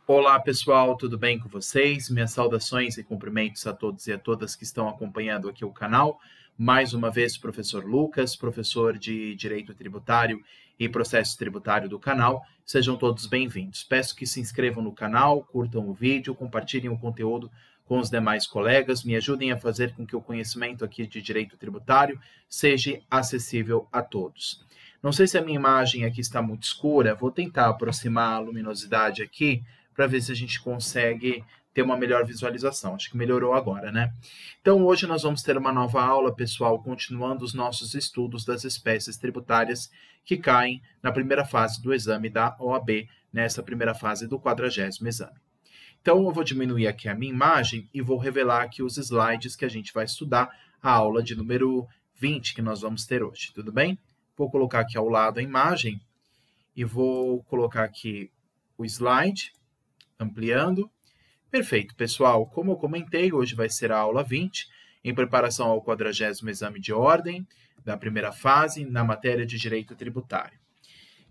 Olá pessoal, tudo bem com vocês? Minhas saudações e cumprimentos a todos e a todas que estão acompanhando aqui o canal. Mais uma vez, professor Lucas, professor de Direito Tributário e Processo Tributário do canal. Sejam todos bem-vindos. Peço que se inscrevam no canal, curtam o vídeo, compartilhem o conteúdo com os demais colegas, me ajudem a fazer com que o conhecimento aqui de Direito Tributário seja acessível a todos. Não sei se a minha imagem aqui está muito escura, vou tentar aproximar a luminosidade aqui, para ver se a gente consegue ter uma melhor visualização. Acho que melhorou agora, né? Então, hoje nós vamos ter uma nova aula, pessoal, continuando os nossos estudos das espécies tributárias que caem na primeira fase do exame da OAB, nessa primeira fase do 40º exame. Então, eu vou diminuir aqui a minha imagem e vou revelar aqui os slides que a gente vai estudar, a aula de número 20 que nós vamos ter hoje, tudo bem? Vou colocar aqui ao lado a imagem e vou colocar aqui o slide, ampliando. Perfeito, pessoal. Como eu comentei, hoje vai ser a aula 20, em preparação ao 40º exame de ordem, da primeira fase, na matéria de direito tributário.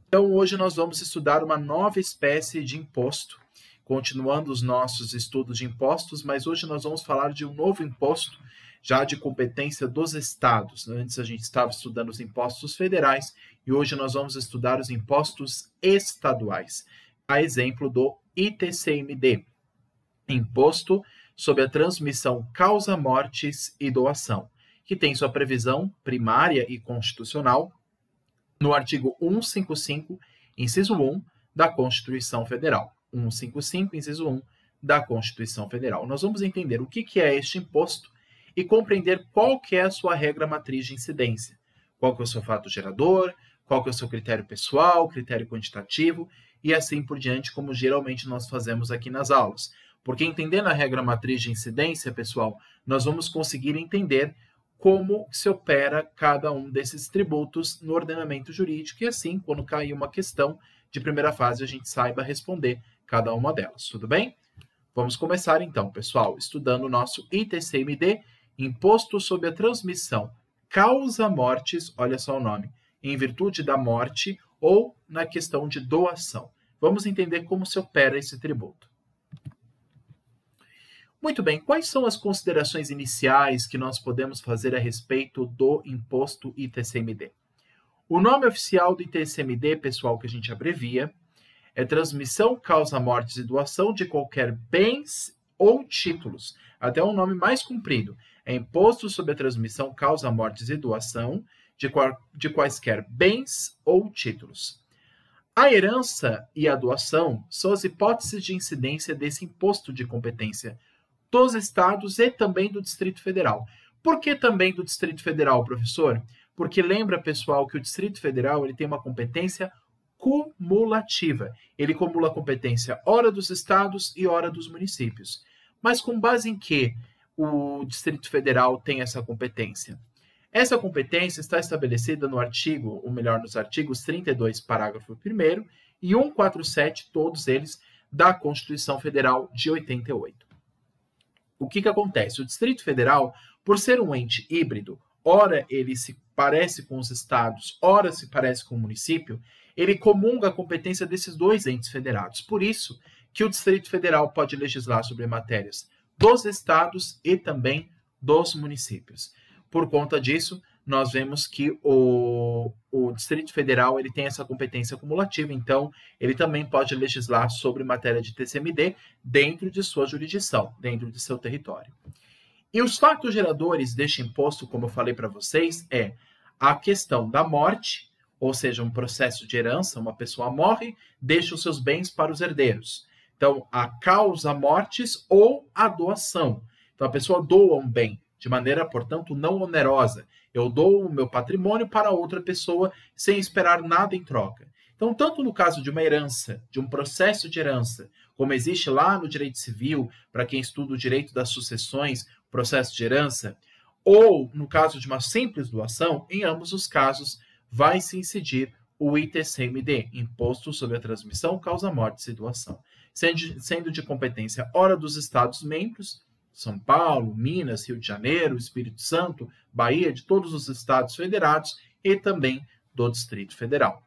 Então, hoje nós vamos estudar uma nova espécie de imposto, continuando os nossos estudos de impostos, mas hoje nós vamos falar de um novo imposto, já de competência dos estados. Antes a gente estava estudando os impostos federais, e hoje nós vamos estudar os impostos estaduais, a exemplo do ITCMD, Imposto sobre a Transmissão Causa-Mortes e Doação, que tem sua previsão primária e constitucional no artigo 155, inciso 1, da Constituição Federal. 155, inciso 1, da Constituição Federal. Nós vamos entender o que é este imposto e compreender qual que é a sua regra matriz de incidência, qual que é o seu fato gerador, qual que é o seu critério pessoal, critério quantitativo, e assim por diante, como geralmente nós fazemos aqui nas aulas. Porque entendendo a regra matriz de incidência, pessoal, nós vamos conseguir entender como se opera cada um desses tributos no ordenamento jurídico, e assim, quando cair uma questão de primeira fase, a gente saiba responder cada uma delas, tudo bem? Vamos começar então, pessoal, estudando o nosso ITCMD, Imposto sobre a Transmissão Causa-Mortes, olha só o nome, em virtude da morte ou na questão de doação. Vamos entender como se opera esse tributo. Muito bem, quais são as considerações iniciais que nós podemos fazer a respeito do imposto ITCMD? O nome oficial do ITCMD, pessoal, que a gente abrevia, é Transmissão, Causa-Mortes e Doação de qualquer bens ou títulos. Até um nome mais comprido. É Imposto sobre a Transmissão, Causa-Mortes e Doação de quaisquer bens ou títulos. A herança e a doação são as hipóteses de incidência desse imposto de competência dos estados e também do Distrito Federal. Por que também do Distrito Federal, professor? Porque lembra, pessoal, que o Distrito Federal ele tem uma competência cumulativa. Ele acumula a competência ora dos estados e ora dos municípios. Mas com base em que o Distrito Federal tem essa competência? Essa competência está estabelecida no artigo, ou melhor, nos artigos 32, parágrafo 1º, e 147, todos eles, da Constituição Federal de 88. O que acontece? O Distrito Federal, por ser um ente híbrido, ora ele se parece com os estados, ora se parece com o município, ele comunga a competência desses dois entes federados. Por isso que o Distrito Federal pode legislar sobre matérias dos estados e também dos municípios. Por conta disso, nós vemos que o Distrito Federal ele tem essa competência cumulativa, então ele também pode legislar sobre matéria de TCMD dentro de sua jurisdição, dentro de seu território. E os fatos geradores deste imposto, como eu falei para vocês, é a questão da morte, ou seja, um processo de herança, uma pessoa morre, deixa os seus bens para os herdeiros. Então, a causa-mortes ou a doação. Então, a pessoa doa um bem, de maneira, portanto, não onerosa. Eu dou o meu patrimônio para outra pessoa sem esperar nada em troca. Então, tanto no caso de uma herança, de um processo de herança, como existe lá no direito civil, para quem estuda o direito das sucessões, processo de herança, ou no caso de uma simples doação, em ambos os casos, vai se incidir o ITCMD, Imposto sobre a Transmissão, Causa-Mortes e Doação, sendo de competência ora dos Estados-membros, São Paulo, Minas, Rio de Janeiro, Espírito Santo, Bahia, de todos os estados federados e também do Distrito Federal.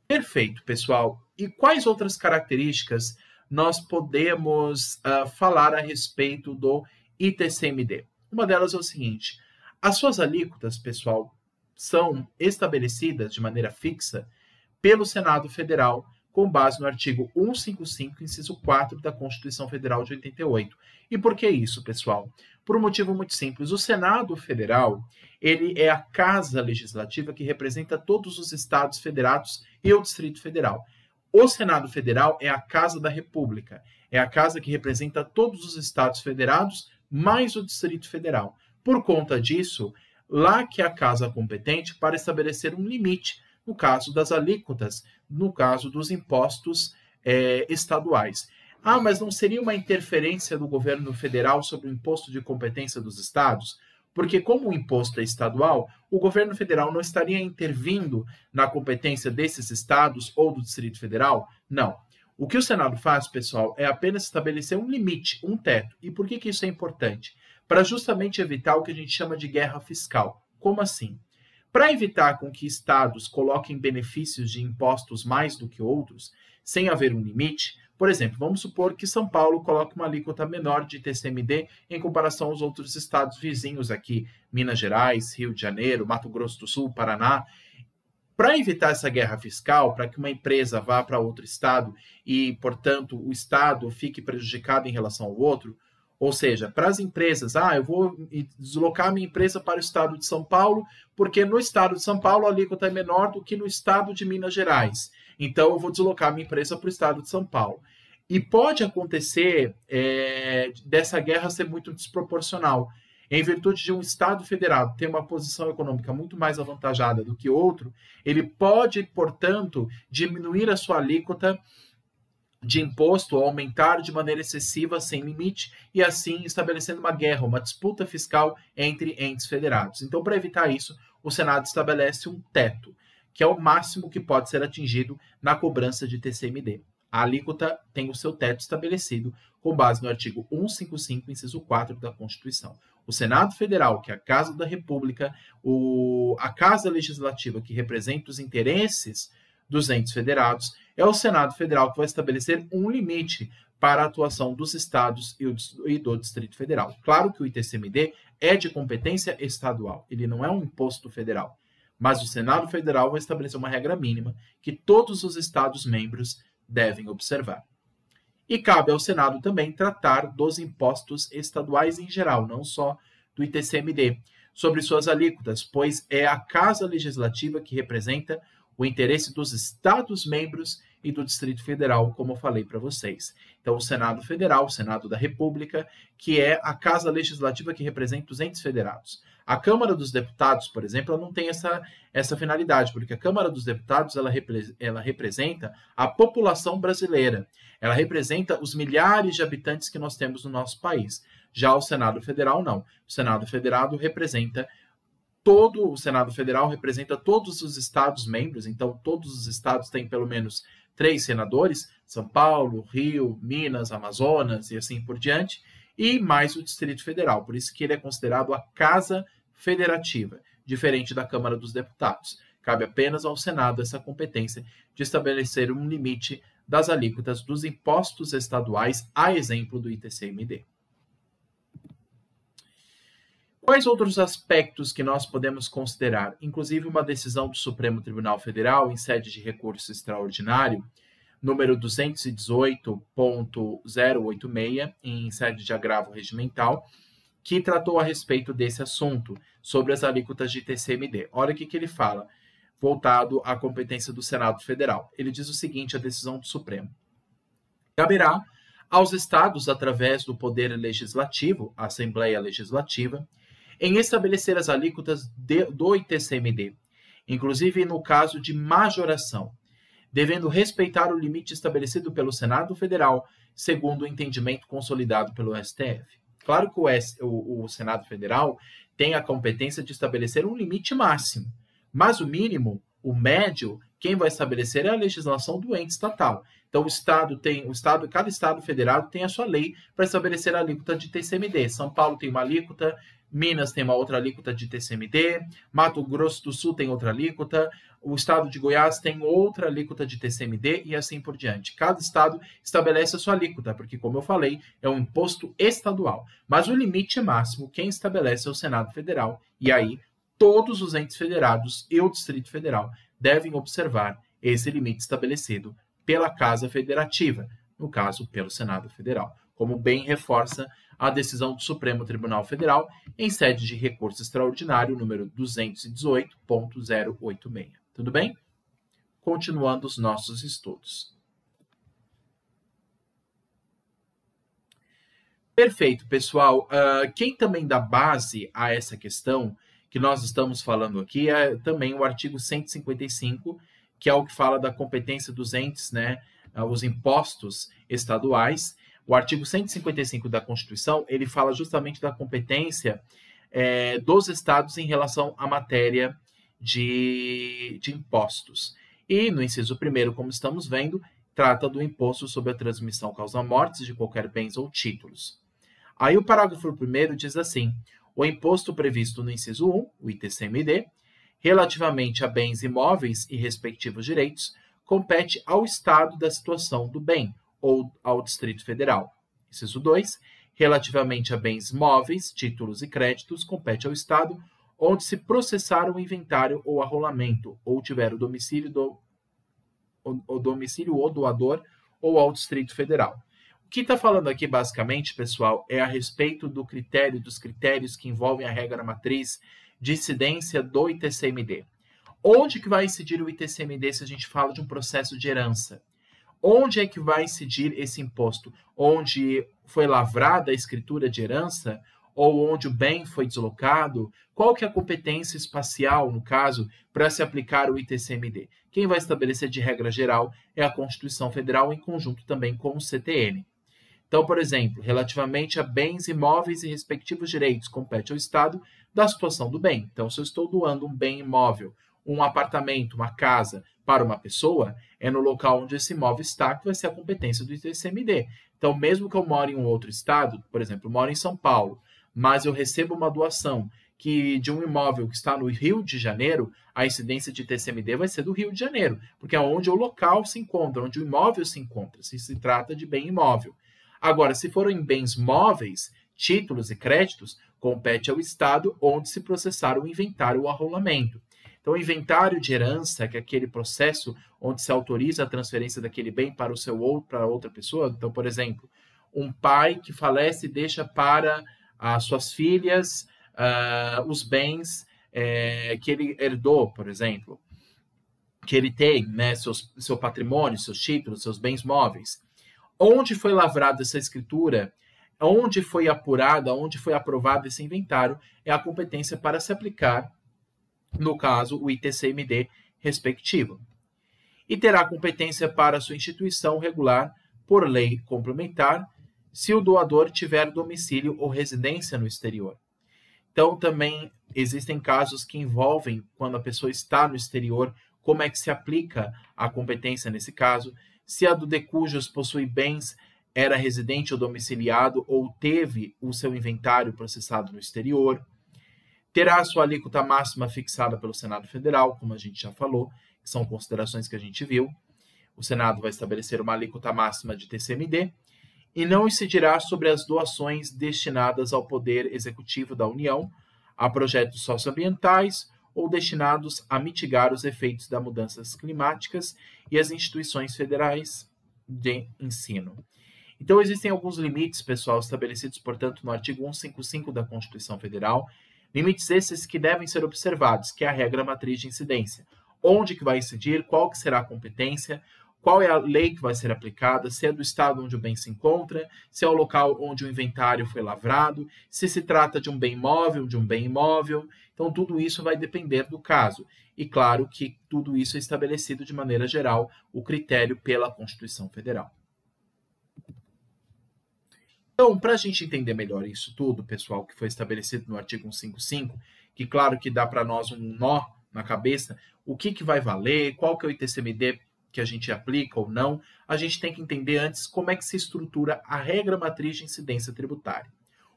Perfeito, pessoal. E quais outras características nós podemos falar a respeito do ITCMD? Uma delas é o seguinte: as suas alíquotas, pessoal, são estabelecidas de maneira fixa pelo Senado Federal, com base no artigo 155, inciso 4 da Constituição Federal de 88. E por que isso, pessoal? Por um motivo muito simples. O Senado Federal, ele é a casa legislativa que representa todos os estados federados e o Distrito Federal. O Senado Federal é a casa da República, é a casa que representa todos os estados federados, mais o Distrito Federal. Por conta disso, lá que é a casa competente para estabelecer um limite, no caso das alíquotas, no caso dos impostos estaduais. Ah, mas não seria uma interferência do governo federal sobre o imposto de competência dos estados? Porque como o imposto é estadual, o governo federal não estaria intervindo na competência desses estados ou do Distrito Federal? Não. O que o Senado faz, pessoal, é apenas estabelecer um limite, um teto. E por que isso é importante? Para justamente evitar o que a gente chama de guerra fiscal. Como assim? Para evitar com que estados coloquem benefícios de impostos mais do que outros, sem haver um limite, por exemplo, vamos supor que São Paulo coloque uma alíquota menor de ITCMD em comparação aos outros estados vizinhos aqui, Minas Gerais, Rio de Janeiro, Mato Grosso do Sul, Paraná. Para evitar essa guerra fiscal, para que uma empresa vá para outro estado e, portanto, o estado fique prejudicado em relação ao outro, ou seja, para as empresas, eu vou deslocar minha empresa para o estado de São Paulo, porque no estado de São Paulo a alíquota é menor do que no estado de Minas Gerais. Então, eu vou deslocar minha empresa para o estado de São Paulo. E pode acontecer dessa guerra ser muito desproporcional. Em virtude de um estado federado ter uma posição econômica muito mais avantajada do que outro, ele pode, portanto, diminuir a sua alíquota de imposto ou aumentar de maneira excessiva, sem limite, e assim estabelecendo uma guerra, uma disputa fiscal entre entes federados. Então, para evitar isso, o Senado estabelece um teto, que é o máximo que pode ser atingido na cobrança de TCMD. A alíquota tem o seu teto estabelecido com base no artigo 155, inciso 4 da Constituição. O Senado Federal, que é a Casa da República, a Casa Legislativa que representa os interesses dos entes federados, é o Senado Federal que vai estabelecer um limite para a atuação dos estados e do Distrito Federal. Claro que o ITCMD é de competência estadual, ele não é um imposto federal, mas o Senado Federal vai estabelecer uma regra mínima que todos os estados membros devem observar. E cabe ao Senado também tratar dos impostos estaduais em geral, não só do ITCMD, sobre suas alíquotas, pois é a Casa Legislativa que representa o interesse dos Estados-membros e do Distrito Federal, como eu falei para vocês. Então, o Senado Federal, o Senado da República, que é a Casa Legislativa que representa os entes federados. A Câmara dos Deputados, por exemplo, ela não tem essa finalidade, porque a Câmara dos Deputados ela representa a população brasileira. Ela representa os milhares de habitantes que nós temos no nosso país. Já o Senado Federal, não. O Senado Federal representa todos os estados-membros, então todos os estados têm pelo menos 3 senadores, São Paulo, Rio, Minas, Amazonas e assim por diante, e mais o Distrito Federal, por isso que ele é considerado a Casa Federativa, diferente da Câmara dos Deputados. Cabe apenas ao Senado essa competência de estabelecer um limite das alíquotas dos impostos estaduais, a exemplo do ITCMD. Quais outros aspectos que nós podemos considerar? Inclusive uma decisão do Supremo Tribunal Federal em sede de recurso extraordinário, número 218.086, em sede de agravo regimental, que tratou a respeito desse assunto, sobre as alíquotas de TCMD. Olha o que ele fala, voltado à competência do Senado Federal. Ele diz o seguinte, a decisão do Supremo: caberá aos estados, através do Poder Legislativo, a Assembleia Legislativa, em estabelecer as alíquotas do ITCMD, inclusive no caso de majoração, devendo respeitar o limite estabelecido pelo Senado Federal, segundo o entendimento consolidado pelo STF. Claro que o Senado Federal tem a competência de estabelecer um limite máximo, mas o mínimo, o médio, quem vai estabelecer é a legislação do ente estatal. Então, cada estado federado tem a sua lei para estabelecer a alíquota de TCMD. São Paulo tem uma alíquota, Minas tem uma outra alíquota de TCMD, Mato Grosso do Sul tem outra alíquota, o estado de Goiás tem outra alíquota de TCMD e assim por diante. Cada estado estabelece a sua alíquota, porque, como eu falei, é um imposto estadual. Mas o limite máximo, quem estabelece é o Senado Federal. E aí, todos os entes federados e o Distrito Federal devem observar esse limite estabelecido pela Casa Federativa, no caso, pelo Senado Federal, como bem reforça a decisão do Supremo Tribunal Federal em sede de recurso extraordinário número 218.086. Tudo bem? Continuando os nossos estudos. Perfeito, pessoal. Quem também dá base a essa questão que nós estamos falando aqui é também o artigo 155, que é o que fala da competência dos entes, né, os impostos estaduais. O artigo 155 da Constituição, ele fala justamente da competência dos estados em relação à matéria de impostos. E no inciso 1º, como estamos vendo, trata do imposto sobre a transmissão causa-mortes de qualquer bens ou títulos. Aí o parágrafo 1º diz assim: o imposto previsto no inciso 1, o ITCMD, relativamente a bens imóveis e respectivos direitos, compete ao Estado da situação do bem ou ao Distrito Federal. Inciso 2, relativamente a bens móveis, títulos e créditos, compete ao Estado onde se processar o inventário ou arrolamento, ou tiver o domicílio o doador ou ao Distrito Federal. O que está falando aqui, basicamente, pessoal, é a respeito dos critérios que envolvem a regra matriz de incidência do ITCMD. Onde que vai incidir o ITCMD se a gente fala de um processo de herança? Onde é que vai incidir esse imposto? Onde foi lavrada a escritura de herança? Ou onde o bem foi deslocado? Qual que é a competência espacial, no caso, para se aplicar o ITCMD? Quem vai estabelecer de regra geral é a Constituição Federal, em conjunto também com o CTN. Então, por exemplo, relativamente a bens imóveis e respectivos direitos, compete ao Estado da situação do bem. Então, se eu estou doando um bem imóvel, um apartamento, uma casa, para uma pessoa, é no local onde esse imóvel está que vai ser a competência do ITCMD. Então, mesmo que eu moro em um outro estado, por exemplo, eu moro em São Paulo, mas eu recebo uma doação de um imóvel que está no Rio de Janeiro, a incidência de ITCMD vai ser do Rio de Janeiro, porque é onde o local se encontra, onde o imóvel se encontra, se trata de bem imóvel. Agora, se forem bens móveis, títulos e créditos, compete ao Estado onde se processar o inventário ou arrolamento. Então, o inventário de herança, que é aquele processo onde se autoriza a transferência daquele bem para para outra pessoa. Então, por exemplo, um pai que falece e deixa para as suas filhas os bens que ele herdou, por exemplo, que ele tem, né, seu patrimônio, seus títulos, seus bens móveis. Onde foi lavrada essa escritura, onde foi apurada, onde foi aprovado esse inventário, é a competência para se aplicar, no caso, o ITCMD respectivo. E terá competência para sua instituição regular por lei complementar, se o doador tiver domicílio ou residência no exterior. Então, também existem casos que envolvem, quando a pessoa está no exterior, como é que se aplica a competência nesse caso, se a do de cujos possui bens era residente ou domiciliado ou teve o seu inventário processado no exterior. Terá a sua alíquota máxima fixada pelo Senado Federal, como a gente já falou, que são considerações que a gente viu. O Senado vai estabelecer uma alíquota máxima de TCMD e não incidirá sobre as doações destinadas ao Poder Executivo da União, a projetos socioambientais ou destinados a mitigar os efeitos das mudanças climáticas e as instituições federais de ensino. Então, existem alguns limites, pessoal, estabelecidos, portanto, no artigo 155 da Constituição Federal, limites esses que devem ser observados, que é a regra matriz de incidência. Onde que vai incidir, qual que será a competência, qual é a lei que vai ser aplicada, se é do estado onde o bem se encontra, se é o local onde o inventário foi lavrado, se trata de um bem móvel, de um bem imóvel. Então, tudo isso vai depender do caso. E, claro, que tudo isso é estabelecido de maneira geral, o critério pela Constituição Federal. Então, para a gente entender melhor isso tudo, pessoal, que foi estabelecido no artigo 155, que, claro, que dá para nós um nó na cabeça o que vai valer, qual que é o ITCMD que a gente aplica ou não, a gente tem que entender antes como é que se estrutura a regra matriz de incidência tributária.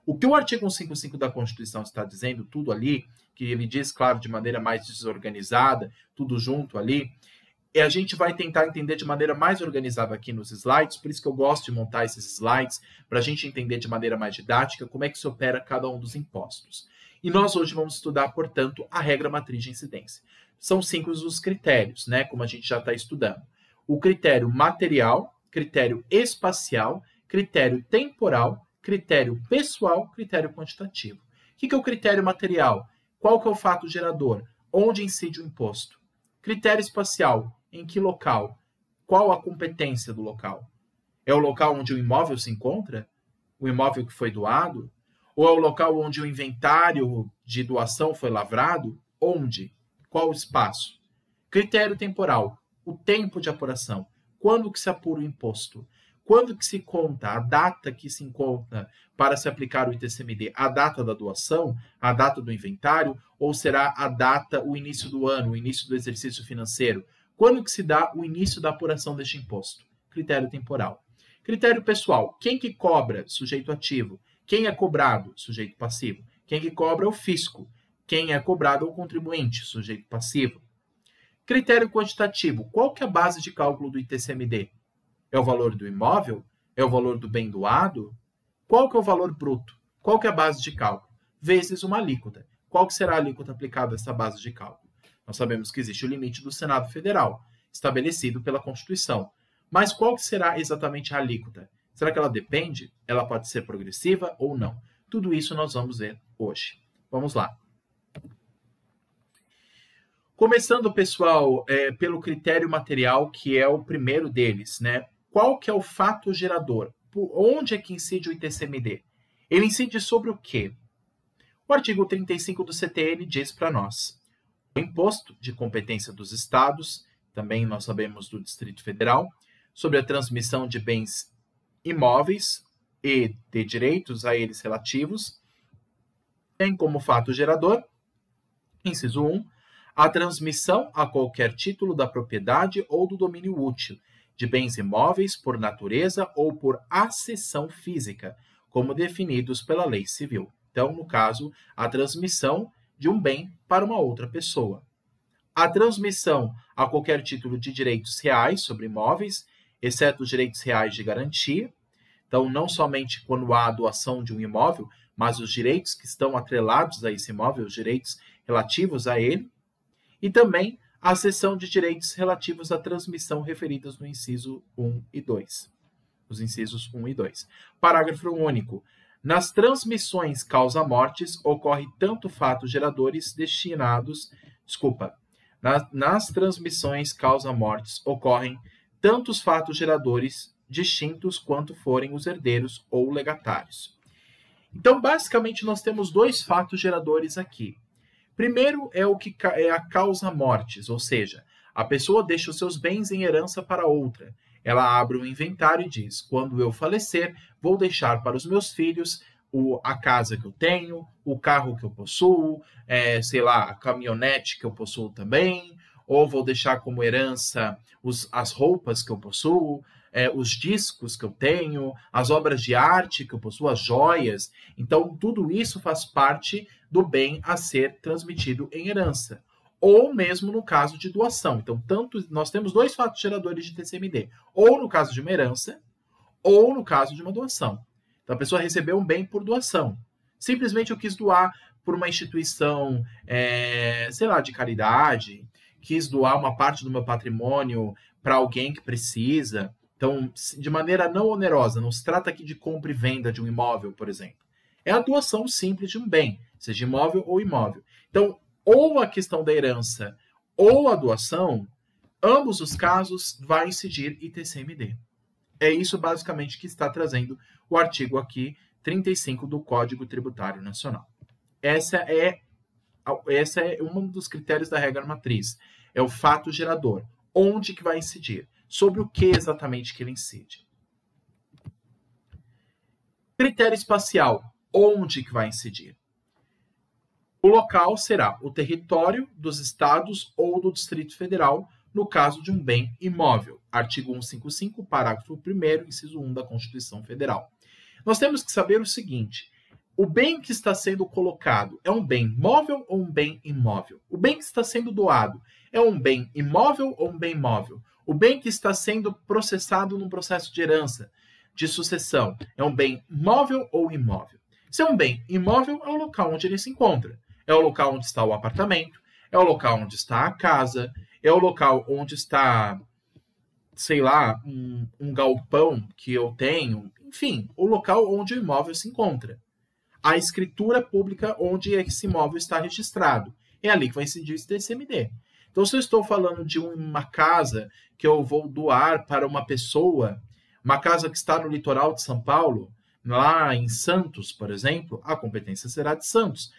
O que o artigo 155 da Constituição está dizendo, tudo ali, que ele diz, claro, de maneira mais desorganizada, tudo junto ali, e a gente vai tentar entender de maneira mais organizada aqui nos slides, por isso que eu gosto de montar esses slides, para a gente entender de maneira mais didática como é que se opera cada um dos impostos. E nós hoje vamos estudar, portanto, a regra matriz de incidência. São 5 os critérios, né, como a gente já está estudando. O critério material, critério espacial, critério temporal, critério pessoal, critério quantitativo. O que é o critério material? Qual que é o fato gerador? Onde incide o imposto? Critério espacial, em que local? Qual a competência do local? É o local onde o imóvel se encontra? O imóvel que foi doado? Ou é o local onde o inventário de doação foi lavrado? Onde? Qual o espaço? Critério temporal, o tempo de apuração. Quando que se apura o imposto? Quando que se conta a data que se encontra para se aplicar o ITCMD? A data da doação, a data do inventário, ou será a data, o início do ano, o início do exercício financeiro? Quando que se dá o início da apuração deste imposto? Critério temporal. Critério pessoal, quem que cobra? Sujeito ativo. Quem é cobrado? Sujeito passivo. Quem que cobra é o fisco. Quem é cobrado é o contribuinte, sujeito passivo. Critério quantitativo, qual que é a base de cálculo do ITCMD? É o valor do imóvel? É o valor do bem doado? Qual que é o valor bruto? Qual que é a base de cálculo? Vezes uma alíquota. Qual que será a alíquota aplicada a essa base de cálculo? Nós sabemos que existe o limite do Senado Federal, estabelecido pela Constituição. Mas qual que será exatamente a alíquota? Será que ela depende? Ela pode ser progressiva ou não? Tudo isso nós vamos ver hoje. Vamos lá. Começando, pessoal, pelo critério material, que é o primeiro deles, né? Qual que é o fato gerador? Por onde é que incide o ITCMD? Ele incide sobre o quê? O artigo 35 do CTN diz para nós: o imposto de competência dos estados, também nós sabemos do Distrito Federal, sobre a transmissão de bens imóveis e de direitos a eles relativos, tem como fato gerador, inciso 1, a transmissão a qualquer título da propriedade ou do domínio útil de bens imóveis por natureza ou por acessão física, como definidos pela lei civil. Então, no caso, a transmissão de um bem para uma outra pessoa. A transmissão a qualquer título de direitos reais sobre imóveis, exceto os direitos reais de garantia. Então, não somente quando há a doação de um imóvel, mas os direitos que estão atrelados a esse imóvel, os direitos relativos a ele. E também a cessão de direitos relativos à transmissão referidas no inciso 1 e 2. Os incisos 1 e 2. Parágrafo único. Nas transmissões causa-mortes ocorre tanto fatos geradores destinados... Nas transmissões causa-mortes ocorrem tantos fatos geradores distintos quanto forem os herdeiros ou legatários. Então, basicamente, nós temos 2 fatos geradores aqui. Primeiro é o que é a causa-mortes, ou seja, a pessoa deixa os seus bens em herança para outra. Ela abre um inventário e diz: quando eu falecer, vou deixar para os meus filhos a casa que eu tenho, o carro que eu possuo, a caminhonete que eu possuo também, ou vou deixar como herança as roupas que eu possuo, os discos que eu tenho, as obras de arte que eu possuo, as joias. Então, tudo isso faz parte do bem a ser transmitido em herança. Ou mesmo no caso de doação. Então, nós temos 2 fatos geradores de TCMD. Ou no caso de uma herança, ou no caso de uma doação. Então, a pessoa recebeu um bem por doação. Simplesmente eu quis doar por uma instituição, de caridade, quis doar uma parte do meu patrimônio para alguém que precisa. Então, de maneira não onerosa, não se trata aqui de compra e venda de um imóvel, por exemplo. É a doação simples de um bem, seja imóvel ou imóvel. Então, ou a questão da herança ou a doação, ambos os casos vai incidir ITCMD. É isso basicamente que está trazendo o artigo aqui 35 do Código Tributário Nacional. Essa é um dos critérios da regra matriz. É o fato gerador. Onde que vai incidir? Sobre o que exatamente que ele incide? Critério espacial. Onde que vai incidir? O local será o território dos estados ou do Distrito Federal, no caso de um bem imóvel. Artigo 155, parágrafo 1º, inciso 1 da Constituição Federal. Nós temos que saber o seguinte: o bem que está sendo colocado é um bem móvel ou um bem imóvel? O bem que está sendo doado é um bem imóvel ou um bem móvel? O bem que está sendo processado num processo de herança, de sucessão, é um bem móvel ou imóvel? Se é um bem imóvel, é o local onde ele se encontra. É o local onde está o apartamento, é o local onde está a casa, é o local onde está, sei lá, um galpão que eu tenho, enfim, o local onde o imóvel se encontra. A escritura pública onde esse imóvel está registrado. É ali que vai incidir esse TCMD. Então, se eu estou falando de uma casa que eu vou doar para uma pessoa, uma casa que está no litoral de São Paulo, lá em Santos, por exemplo, a competência será de Santos,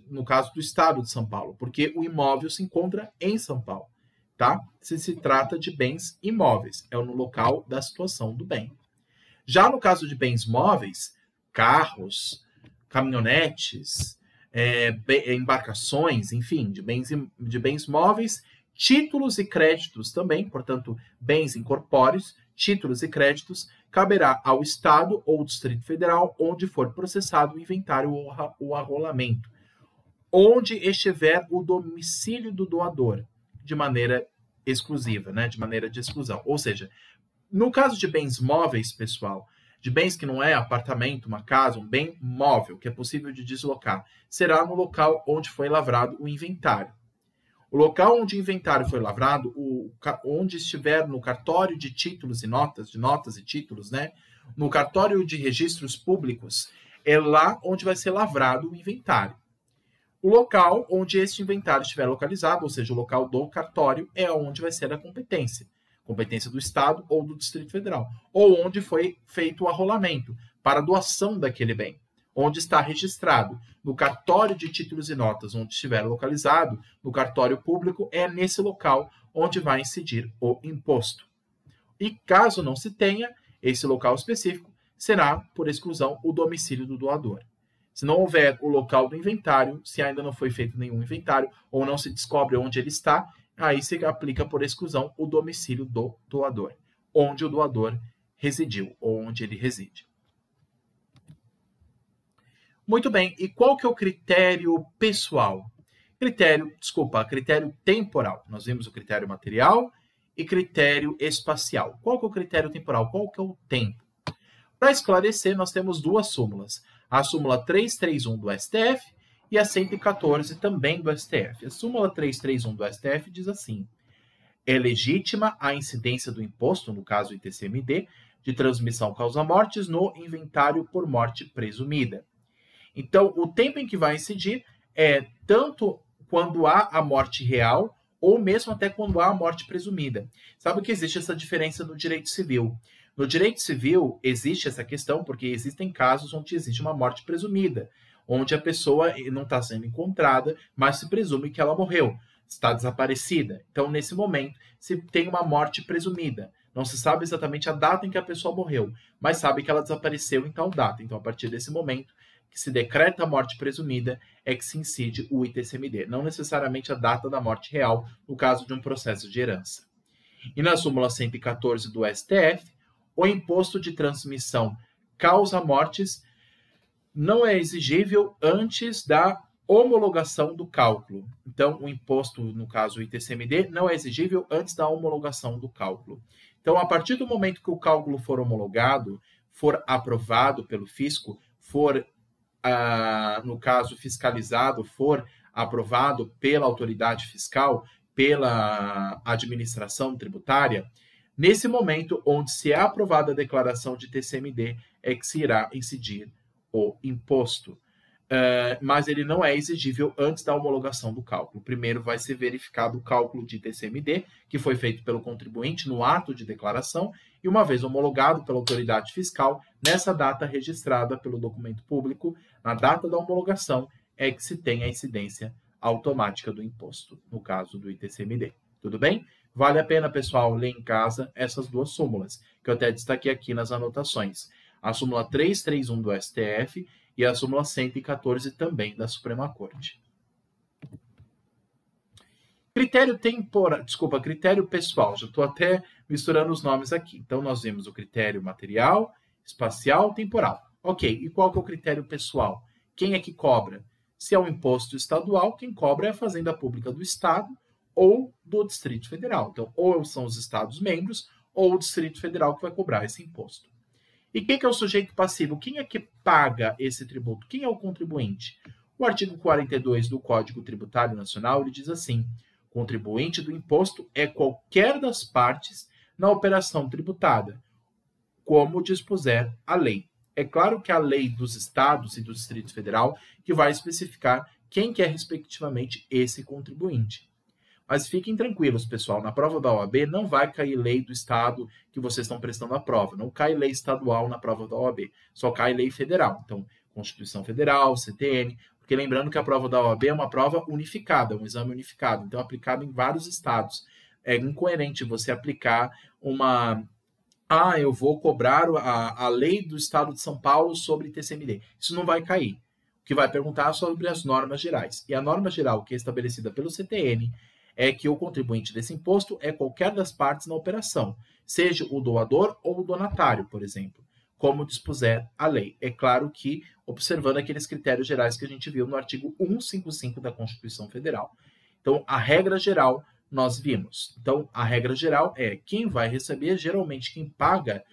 no caso do estado de São Paulo, porque o imóvel se encontra em São Paulo, tá? Se trata de bens imóveis, é no local da situação do bem. Já no caso de bens móveis, carros, caminhonetes, embarcações, enfim, de bens móveis, títulos e créditos também, portanto, bens incorpóreos, títulos e créditos, caberá ao Estado ou Distrito Federal onde for processado o inventário ou o arrolamento, onde estiver o domicílio do doador, de maneira exclusiva, né, de maneira de exclusão. Ou seja, no caso de bens móveis, pessoal, de bens que não é apartamento, uma casa, um bem móvel, que é possível de deslocar, será no local onde foi lavrado o inventário. O local onde o inventário foi lavrado, onde estiver no cartório de títulos e notas, de notas e títulos, né? No cartório de registros públicos, é lá onde vai ser lavrado o inventário. O local onde este inventário estiver localizado, ou seja, o local do cartório, é onde vai ser a competência do Estado ou do Distrito Federal, ou onde foi feito o arrolamento para a doação daquele bem, onde está registrado. No cartório de títulos e notas, onde estiver localizado, no cartório público, é nesse local onde vai incidir o imposto. E caso não se tenha esse local específico, será, por exclusão, o domicílio do doador. Se não houver o local do inventário, se ainda não foi feito nenhum inventário, ou não se descobre onde ele está, aí se aplica por exclusão o domicílio do doador, onde o doador residiu, ou onde ele reside. Muito bem, e qual que é o critério pessoal? Critério temporal. Nós vimos o critério material e critério espacial. Qual que é o critério temporal? Qual que é o tempo? Para esclarecer, nós temos duas súmulas. A súmula 331 do STF e a 114 também do STF. A súmula 331 do STF diz assim: é legítima a incidência do imposto, no caso ITCMD, de transmissão causa-mortes no inventário por morte presumida. Então, o tempo em que vai incidir é tanto quando há a morte real ou mesmo até quando há a morte presumida. Sabe que existe essa diferença no direito civil? No direito civil existe essa questão porque existem casos onde existe uma morte presumida, onde a pessoa não está sendo encontrada, mas se presume que ela morreu, está desaparecida. Então, nesse momento, se tem uma morte presumida. Não se sabe exatamente a data em que a pessoa morreu, mas sabe que ela desapareceu em tal data. Então, a partir desse momento, que se decreta a morte presumida, é que se incide o ITCMD, não necessariamente a data da morte real, no caso de um processo de herança. E na súmula 114 do STF, o imposto de transmissão causa-mortes não é exigível antes da homologação do cálculo. Então, o imposto, no caso o ITCMD, não é exigível antes da homologação do cálculo. Então, a partir do momento que o cálculo for homologado, for aprovado pelo fisco, for, no caso, fiscalizado, for aprovado pela autoridade fiscal, pela administração tributária, nesse momento onde se é aprovada a declaração de TCMD, é que se irá incidir o imposto. Mas ele não é exigível antes da homologação do cálculo. Primeiro vai ser verificado o cálculo de TCMD, que foi feito pelo contribuinte no ato de declaração, e uma vez homologado pela autoridade fiscal, nessa data registrada pelo documento público, na data da homologação, é que se tem a incidência automática do imposto, no caso do ITCMD. Tudo bem? Vale a pena, pessoal, ler em casa essas duas súmulas, que eu até destaquei aqui nas anotações. A súmula 331 do STF e a súmula 114 também da Suprema Corte. Critério pessoal, já estou até misturando os nomes aqui. Então, nós vimos o critério material, espacial, temporal. Ok, e qual que é o critério pessoal? Quem é que cobra? Se é um imposto estadual, quem cobra é a Fazenda Pública do Estado ou do Distrito Federal. Então, ou são os Estados-membros ou o Distrito Federal que vai cobrar esse imposto. E quem que é o sujeito passivo? Quem é que paga esse tributo? Quem é o contribuinte? O artigo 42 do Código Tributário Nacional, ele diz assim: contribuinte do imposto é qualquer das partes na operação tributada, como dispuser a lei. É claro que a lei dos estados e do Distrito Federal que vai especificar quem que é respectivamente esse contribuinte. Mas fiquem tranquilos, pessoal, na prova da OAB não vai cair lei do estado que vocês estão prestando a prova, não cai lei estadual na prova da OAB, só cai lei federal. Então, Constituição Federal, CTN, porque lembrando que a prova da OAB é uma prova unificada, um exame unificado, então aplicado em vários estados. É incoerente você aplicar eu vou cobrar a lei do estado de São Paulo sobre TCMD. Isso não vai cair. O que vai perguntar é sobre as normas gerais. E a norma geral que é estabelecida pelo CTN é que o contribuinte desse imposto é qualquer das partes na operação, seja o doador ou o donatário, por exemplo, como dispuser a lei. É claro que observando aqueles critérios gerais que a gente viu no artigo 155 da Constituição Federal. Então, a regra geral nós vimos. Então, a regra geral é quem vai receber, geralmente quem paga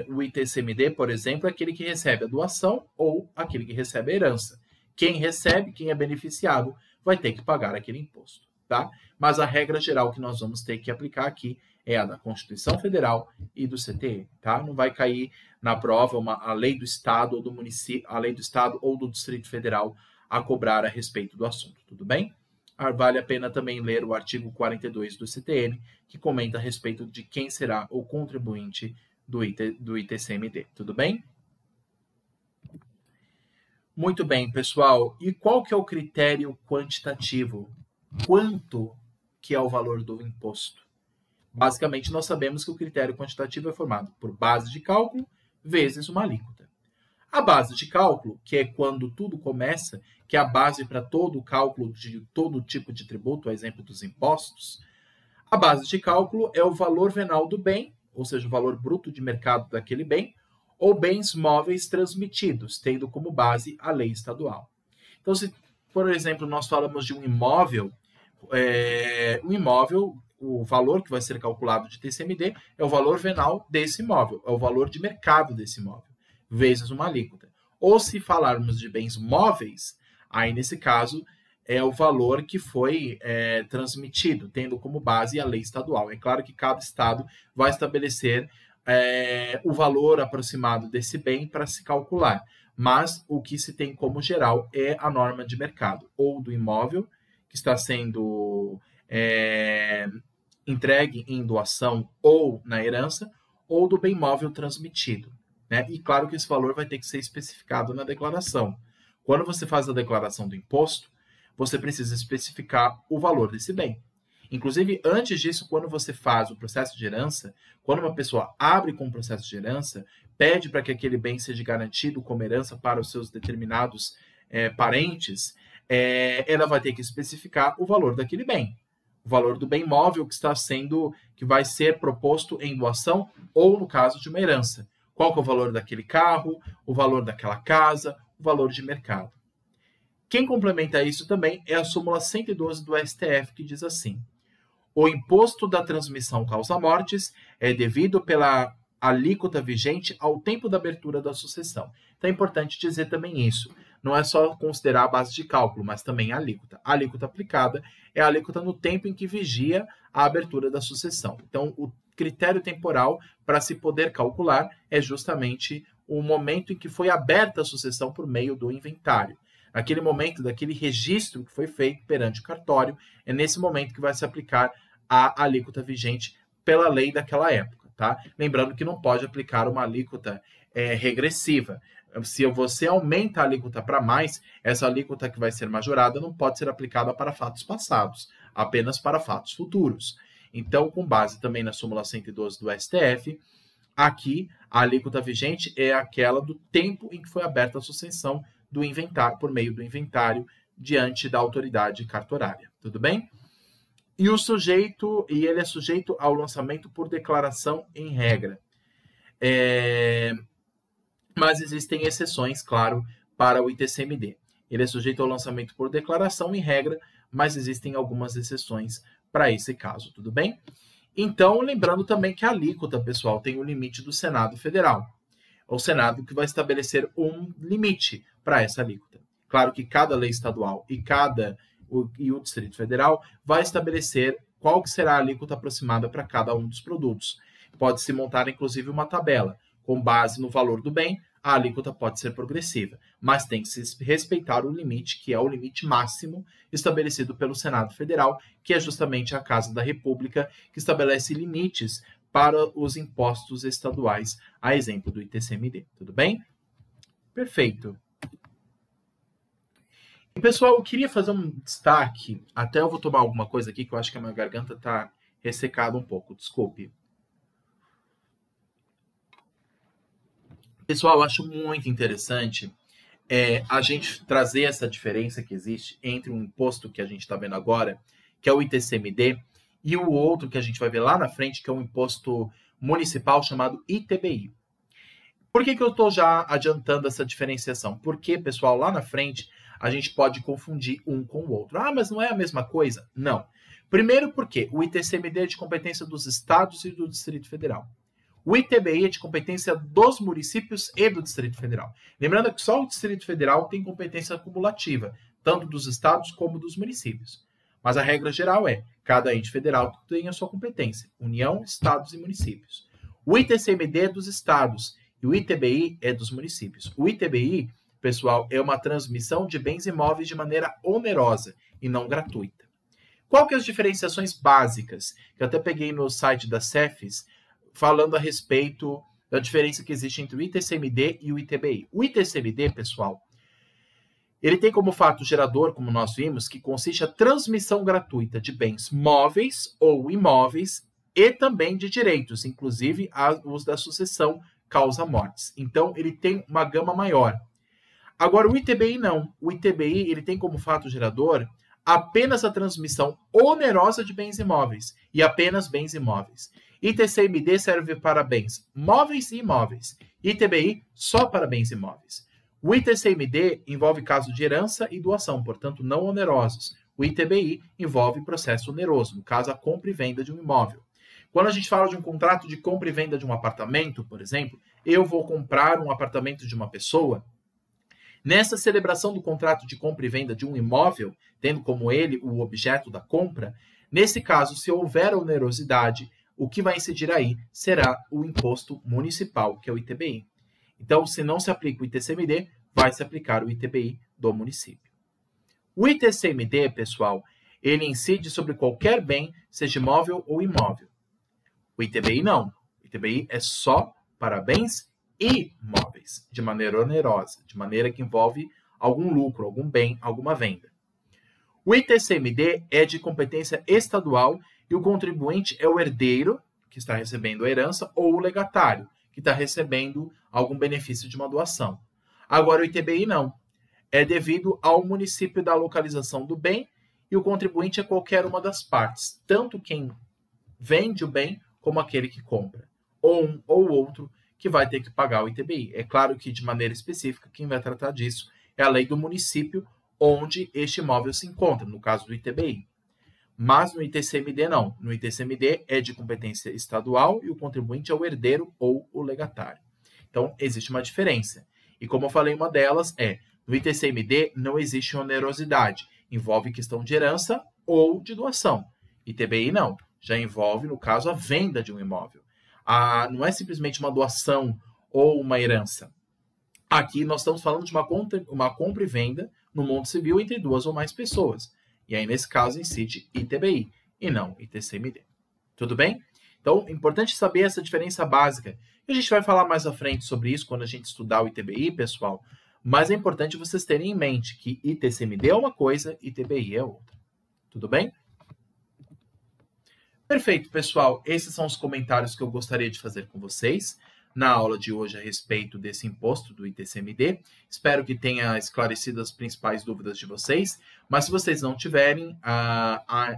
o ITCMD, por exemplo, é aquele que recebe a doação ou aquele que recebe a herança. Quem recebe, quem é beneficiado, vai ter que pagar aquele imposto. Tá? Mas a regra geral que nós vamos ter que aplicar aqui é a da Constituição Federal e do CTN, tá? Não vai cair na prova a lei do estado ou do município, a lei do estado ou do Distrito Federal a cobrar a respeito do assunto, tudo bem? Vale a pena também ler o artigo 42 do CTN, que comenta a respeito de quem será o contribuinte do ITCMD, tudo bem? Muito bem, pessoal. E qual que é o critério quantitativo? Quanto que é o valor do imposto? Basicamente, nós sabemos que o critério quantitativo é formado por base de cálculo vezes uma alíquota. A base de cálculo, que é quando tudo começa, que é a base para todo o cálculo de todo tipo de tributo, a exemplo dos impostos, a base de cálculo é o valor venal do bem, ou seja, o valor bruto de mercado daquele bem, ou bens móveis transmitidos, tendo como base a lei estadual. Então, se, por exemplo, nós falamos de um imóvel, o valor que vai ser calculado de TCMD é o valor venal desse imóvel, é o valor de mercado desse imóvel, vezes uma alíquota. Ou se falarmos de bens móveis, aí nesse caso é o valor que foi transmitido, tendo como base a lei estadual. É claro que cada estado vai estabelecer o valor aproximado desse bem para se calcular, mas o que se tem como geral é a norma de mercado, ou do imóvel que está sendo entregue em doação ou na herança, ou do bem móvel transmitido. Né? E claro que esse valor vai ter que ser especificado na declaração. Quando você faz a declaração do imposto, você precisa especificar o valor desse bem. Inclusive, antes disso, quando você faz o processo de herança, quando uma pessoa abre com o processo de herança, pede para que aquele bem seja garantido como herança para os seus determinados parentes, ela vai ter que especificar o valor daquele bem. O valor do bem móvel que vai ser proposto em doação ou no caso de uma herança. Qual que é o valor daquele carro, o valor daquela casa, o valor de mercado. Quem complementa isso também é a súmula 112 do STF, que diz assim: o imposto da transmissão causa-mortes é devido pela alíquota vigente ao tempo da abertura da sucessão. Então é importante dizer também isso. Não é só considerar a base de cálculo, mas também a alíquota. A alíquota aplicada é a alíquota no tempo em que vigia a abertura da sucessão. Então, o critério temporal para se poder calcular é justamente o momento em que foi aberta a sucessão por meio do inventário. Naquele momento, daquele registro que foi feito perante o cartório, é nesse momento que vai se aplicar a alíquota vigente pela lei daquela época. Tá? Lembrando que não pode aplicar uma alíquota regressiva. Se você aumenta a alíquota para mais, essa alíquota que vai ser majorada não pode ser aplicada para fatos passados, apenas para fatos futuros. Então, com base também na súmula 112 do STF, Aqui, a alíquota vigente é aquela do tempo em que foi aberta a sucessão do inventário, por meio do inventário, diante da autoridade cartorária. Tudo bem? E ele é sujeito ao lançamento por declaração em regra. Mas existem exceções, claro, para o ITCMD. Ele é sujeito ao lançamento por declaração em regra, mas existem algumas exceções para esse caso, tudo bem? Então, lembrando também que a alíquota, pessoal, tem o limite do Senado Federal. É o Senado que vai estabelecer um limite para essa alíquota. Claro que cada lei estadual e o Distrito Federal vai estabelecer qual que será a alíquota aproximada para cada um dos produtos. Pode-se montar, inclusive, uma tabela. Com base no valor do bem, a alíquota pode ser progressiva, mas tem que se respeitar o limite, que é o limite máximo estabelecido pelo Senado Federal, que é justamente a Casa da República, que estabelece limites para os impostos estaduais, a exemplo do ITCMD. Tudo bem? Perfeito. E, pessoal, eu queria fazer um destaque, até eu vou tomar alguma coisa aqui, que eu acho que a minha garganta está ressecada um pouco, desculpe. Pessoal, eu acho muito interessante a gente trazer essa diferença que existe entre um imposto que a gente está vendo agora, que é o ITCMD, e o outro que a gente vai ver lá na frente, que é um imposto municipal chamado ITBI. Por que eu estou já adiantando essa diferenciação? Porque, pessoal, lá na frente a gente pode confundir um com o outro. Ah, mas não é a mesma coisa? Não. Primeiro porque o ITCMD é de competência dos estados e do Distrito Federal. O ITBI é de competência dos municípios e do Distrito Federal. Lembrando que só o Distrito Federal tem competência acumulativa, tanto dos estados como dos municípios. Mas a regra geral é, cada ente federal tem a sua competência, União, estados e municípios. O ITCMD é dos estados e o ITBI é dos municípios. O ITBI, pessoal, é uma transmissão de bens imóveis de maneira onerosa e não gratuita. Qual que é as diferenciações básicas? Que eu até peguei no site da Cefis, falando a respeito da diferença que existe entre o ITCMD e o ITBI. O ITCMD, pessoal, ele tem como fato gerador, como nós vimos, que consiste a transmissão gratuita de bens móveis ou imóveis e também de direitos, inclusive os da sucessão causa-mortes. Então, ele tem uma gama maior. Agora, o ITBI não. O ITBI ele tem como fato gerador apenas a transmissão onerosa de bens imóveis e apenas bens imóveis. ITCMD serve para bens móveis e imóveis. ITBI só para bens imóveis. O ITCMD envolve caso de herança e doação, portanto não onerosos. O ITBI envolve processo oneroso, no caso a compra e venda de um imóvel. Quando a gente fala de um contrato de compra e venda de um apartamento, por exemplo, eu vou comprar um apartamento de uma pessoa. Nessa celebração do contrato de compra e venda de um imóvel, tendo como ele o objeto da compra, nesse caso, se houver onerosidade, o que vai incidir aí será o imposto municipal, que é o ITBI. Então, se não se aplica o ITCMD, vai se aplicar o ITBI do município. O ITCMD, pessoal, ele incide sobre qualquer bem, seja imóvel ou imóvel. O ITBI não. O ITBI é só para bens imóveis, de maneira onerosa, de maneira que envolve algum lucro, algum bem, alguma venda. O ITCMD é de competência estadual e o contribuinte é o herdeiro, que está recebendo a herança, ou o legatário, que está recebendo algum benefício de uma doação. Agora, o ITBI não. É devido ao município da localização do bem e o contribuinte é qualquer uma das partes, tanto quem vende o bem como aquele que compra, ou um ou outro que vai ter que pagar o ITBI. É claro que, de maneira específica, quem vai tratar disso é a lei do município onde este imóvel se encontra, no caso do ITBI. Mas no ITCMD não. No ITCMD é de competência estadual e o contribuinte é o herdeiro ou o legatário. Então, existe uma diferença. E como eu falei, uma delas é, no ITCMD não existe onerosidade. Envolve questão de herança ou de doação. ITBI não. Já envolve, no caso, a venda de um imóvel. Não é simplesmente uma doação ou uma herança. Aqui nós estamos falando de uma compra e venda no mundo civil entre duas ou mais pessoas. E aí, nesse caso, incide ITBI e não ITCMD. Tudo bem? Então, é importante saber essa diferença básica. E a gente vai falar mais à frente sobre isso quando a gente estudar o ITBI, pessoal. Mas é importante vocês terem em mente que ITCMD é uma coisa, ITBI é outra. Tudo bem? Perfeito, pessoal. Esses são os comentários que eu gostaria de fazer com vocês na aula de hoje a respeito desse imposto do ITCMD. Espero que tenha esclarecido as principais dúvidas de vocês, mas se vocês não tiverem,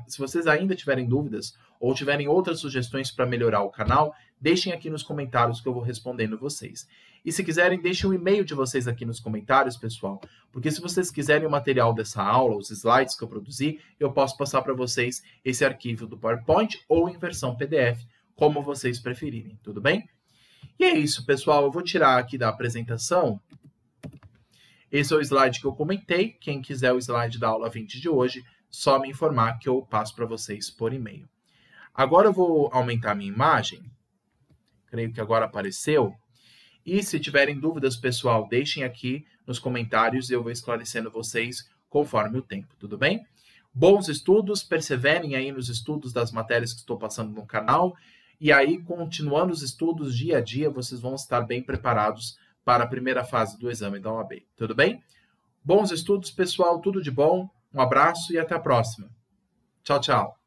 se vocês ainda tiverem dúvidas ou tiverem outras sugestões para melhorar o canal, deixem aqui nos comentários que eu vou respondendo vocês. E se quiserem, deixem o e-mail de vocês aqui nos comentários, pessoal, porque se vocês quiserem o material dessa aula, os slides que eu produzi, eu posso passar para vocês esse arquivo do PowerPoint ou em versão PDF, como vocês preferirem, tudo bem? E é isso, pessoal. Eu vou tirar aqui da apresentação. Esse é o slide que eu comentei. Quem quiser o slide da aula 20 de hoje, só me informar que eu passo para vocês por e-mail. Agora eu vou aumentar a minha imagem. Creio que agora apareceu. E se tiverem dúvidas, pessoal, deixem aqui nos comentários e eu vou esclarecendo vocês conforme o tempo, tudo bem? Bons estudos, perseverem aí nos estudos das matérias que estou passando no canal. E aí, continuando os estudos dia a dia, vocês vão estar bem preparados para a primeira fase do exame da OAB. Tudo bem? Bons estudos, pessoal. Tudo de bom. Um abraço e até a próxima. Tchau, tchau.